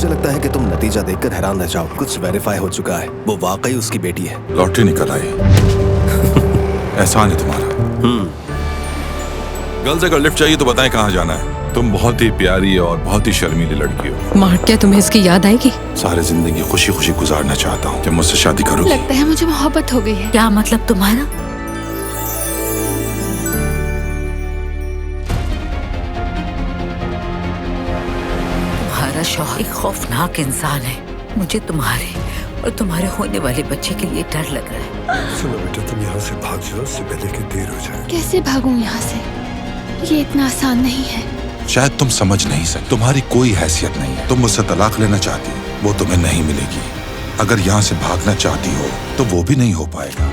मुझे लगता है कि तुम नतीजा देखकर हैरान रह जाओ। कुछ वेरीफाई हो चुका है, वो वाकई उसकी बेटी है। लॉटरी निकल आई। एहसान है तुम्हारा। गर्ल्स अगर लिफ्ट चाहिए तो बताएं कहाँ जाना है। तुम बहुत ही प्यारी और बहुत ही शर्मीली लड़की हो। मार्क, क्या तुम्हें इसकी याद आएगी? सारी जिंदगी खुशी खुशी गुजारना चाहता हूँ। क्या मुझसे शादी करोगी? लगता है मुझे मोहब्बत हो गई है। क्या मतलब तुम्हारा? तुम्हारा शौहर एक खौफनाक इंसान है। मुझे तुम्हारे और तुम्हारे होने वाले बच्चे के लिए डर लग रहा है। सुनो बेटा, तुम यहाँ से भाग जाओ, उससे पहले कि देर हो जाए। कैसे भागूं यहाँ से? ये इतना आसान नहीं है। शायद तुम समझ नहीं सकते, तुम्हारी कोई हैसियत नहीं है। तुम मुझसे तलाक लेना चाहती हो, वो तुम्हें नहीं मिलेगी। अगर यहाँ से भागना चाहती हो तो वो भी नहीं हो पाएगा।